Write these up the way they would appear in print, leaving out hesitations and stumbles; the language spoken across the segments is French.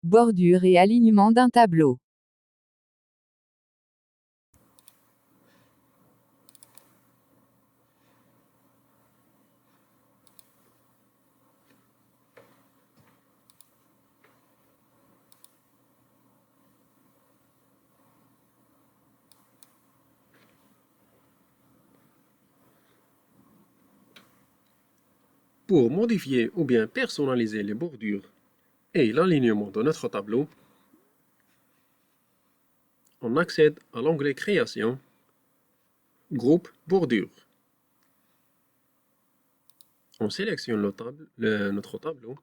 bordure et alignement d'un tableau. Pour modifier ou bien personnaliser les bordures et l'alignement de notre tableau, on accède à l'onglet Création, Groupe Bordure. On sélectionne notre tableau.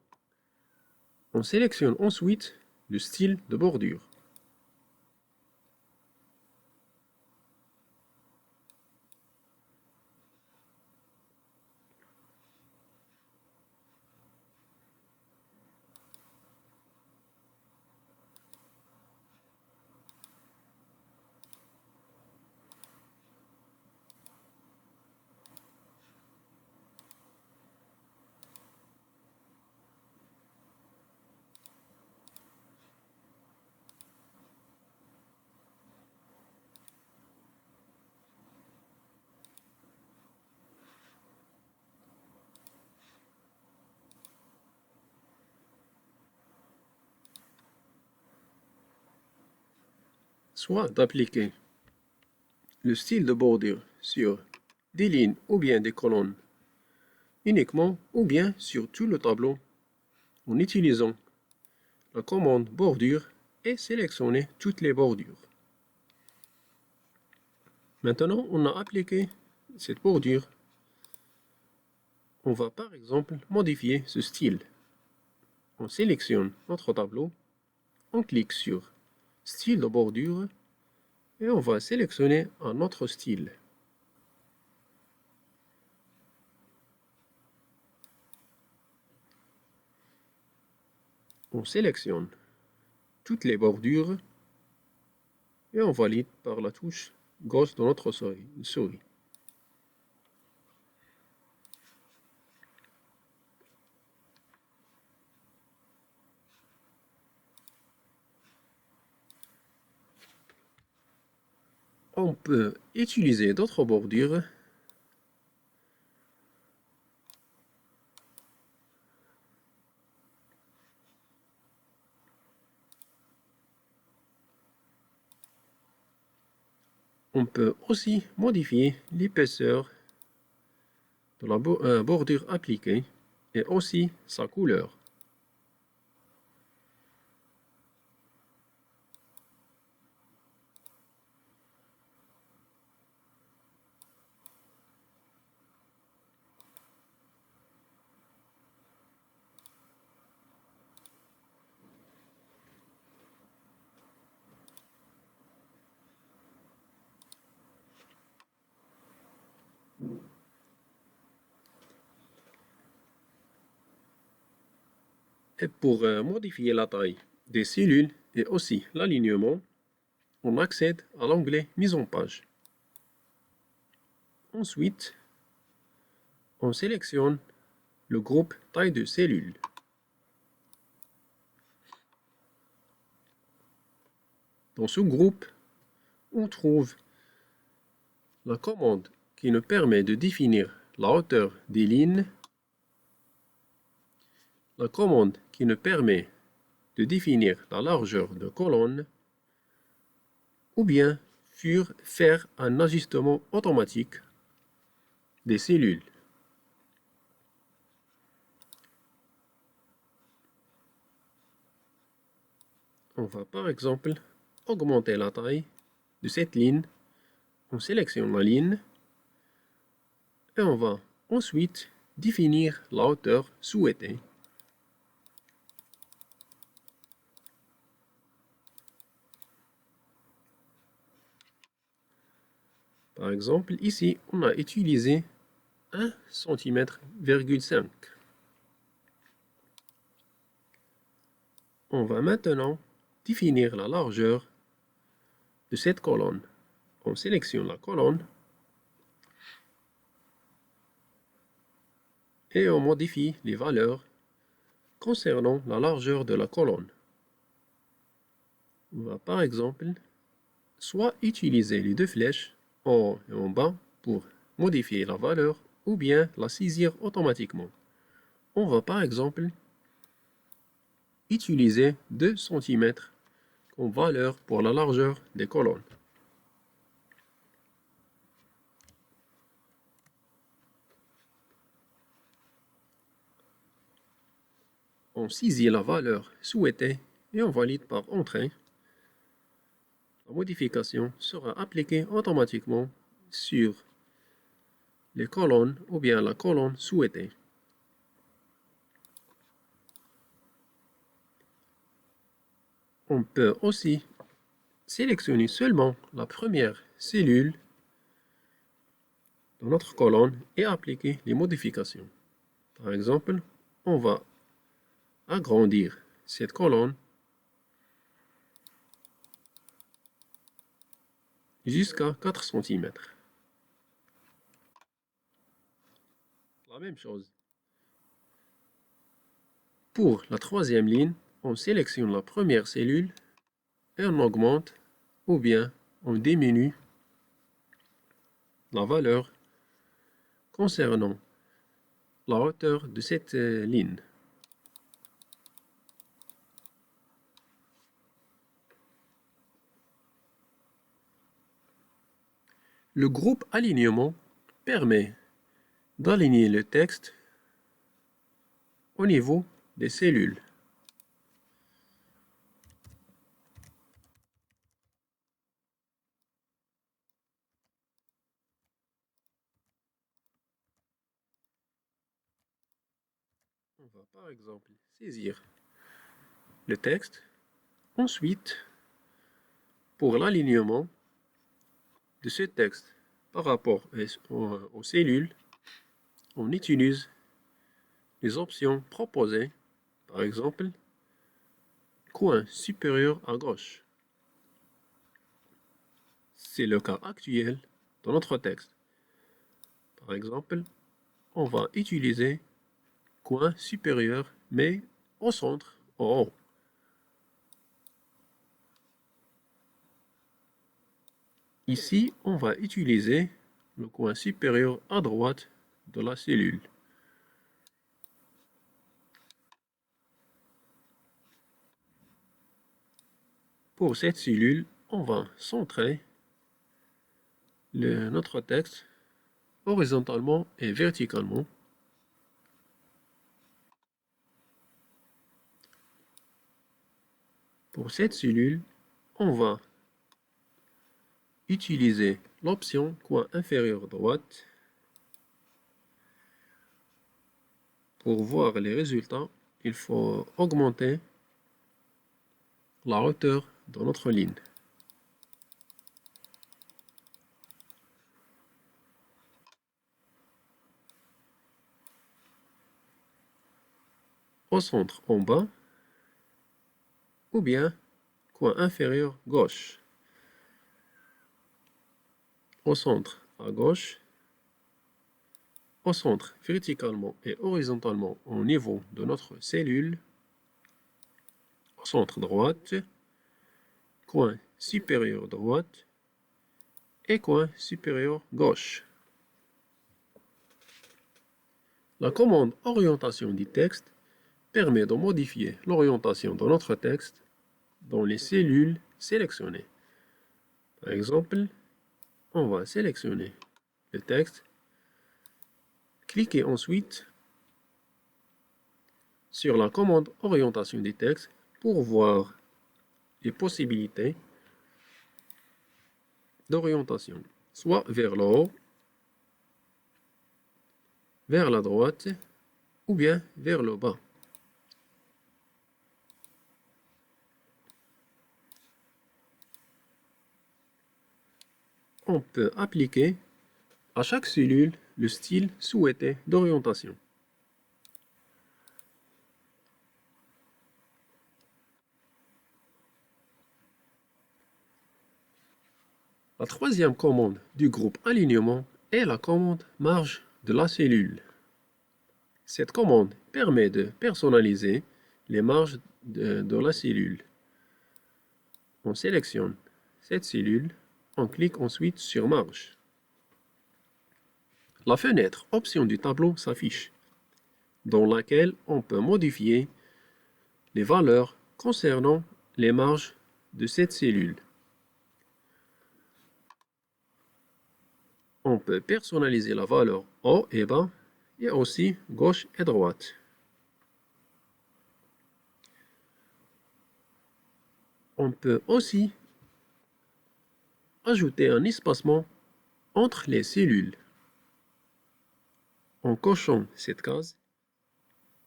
On sélectionne ensuite le style de bordure. Soit d'appliquer le style de bordure sur des lignes ou bien des colonnes uniquement ou bien sur tout le tableau en utilisant la commande bordure et sélectionner toutes les bordures. Maintenant, on a appliqué cette bordure. On va par exemple modifier ce style. On sélectionne notre tableau, on clique sur Style de bordure et on va sélectionner un autre style. On sélectionne toutes les bordures et on valide par la touche gauche de notre souris. On peut utiliser d'autres bordures. On peut aussi modifier l'épaisseur de la bordure appliquée et aussi sa couleur. Et pour modifier la taille des cellules et aussi l'alignement, on accède à l'onglet Mise en page. Ensuite, on sélectionne le groupe Taille de cellules. Dans ce groupe, on trouve la commande qui nous permet de définir la hauteur des lignes, la commande qui nous permet de définir la largeur de colonne, ou bien faire un ajustement automatique des cellules. On va par exemple augmenter la taille de cette ligne. On sélectionne la ligne et on va ensuite définir la hauteur souhaitée. Par exemple, ici, on a utilisé 1,5 cm. On va maintenant définir la largeur de cette colonne. On sélectionne la colonne et on modifie les valeurs concernant la largeur de la colonne. On va par exemple soit utiliser les deux flèches en haut et en bas pour modifier la valeur ou bien la saisir automatiquement. On va par exemple utiliser 2 cm comme valeur pour la largeur des colonnes. On saisit la valeur souhaitée et on valide par entrée. La modification sera appliquée automatiquement sur les colonnes ou bien la colonne souhaitée. On peut aussi sélectionner seulement la première cellule dans notre colonne et appliquer les modifications. Par exemple, on va agrandir cette colonne jusqu'à 4 cm. La même chose. Pour la troisième ligne, on sélectionne la première cellule et on augmente ou bien on diminue la valeur concernant la hauteur de cette ligne. Le groupe alignement permet d'aligner le texte au niveau des cellules. On va par exemple saisir le texte. Ensuite, pour l'alignement de ce texte par rapport aux cellules, on utilise les options proposées, par exemple, coin supérieur à gauche. C'est le cas actuel dans notre texte. Par exemple, on va utiliser coin supérieur, mais au centre, en haut. Ici, on va utiliser le coin supérieur à droite de la cellule. Pour cette cellule, on va centrer notre texte horizontalement et verticalement. Pour cette cellule, on va utiliser l'option coin inférieur droite. Pour voir les résultats, il faut augmenter la hauteur de notre ligne. Au centre en bas, ou bien coin inférieur gauche. Au centre à gauche, au centre verticalement et horizontalement au niveau de notre cellule, au centre droite, coin supérieur droite et coin supérieur gauche. La commande orientation du texte permet de modifier l'orientation de notre texte dans les cellules sélectionnées. Par exemple, on va sélectionner le texte, cliquez ensuite sur la commande orientation du texte pour voir les possibilités d'orientation, soit vers le haut, vers la droite ou bien vers le bas. On peut appliquer à chaque cellule le style souhaité d'orientation. La troisième commande du groupe alignement est la commande marge de la cellule. Cette commande permet de personnaliser les marges de la cellule. On sélectionne cette cellule, on clique ensuite sur Marge. La fenêtre Options du tableau s'affiche, dans laquelle on peut modifier les valeurs concernant les marges de cette cellule. On peut personnaliser la valeur haut et bas et aussi gauche et droite. On peut aussi ajouter un espacement entre les cellules en cochant cette case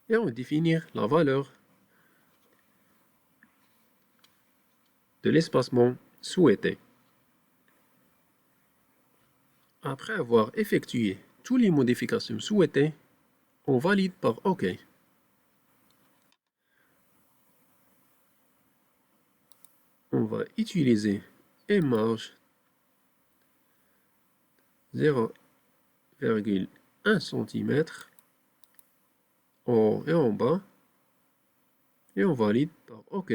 et en définir la valeur de l'espacement souhaité. Après avoir effectué toutes les modifications souhaitées, on valide par OK. On va utiliser une marge 0,1 cm en haut et en bas et on valide par OK.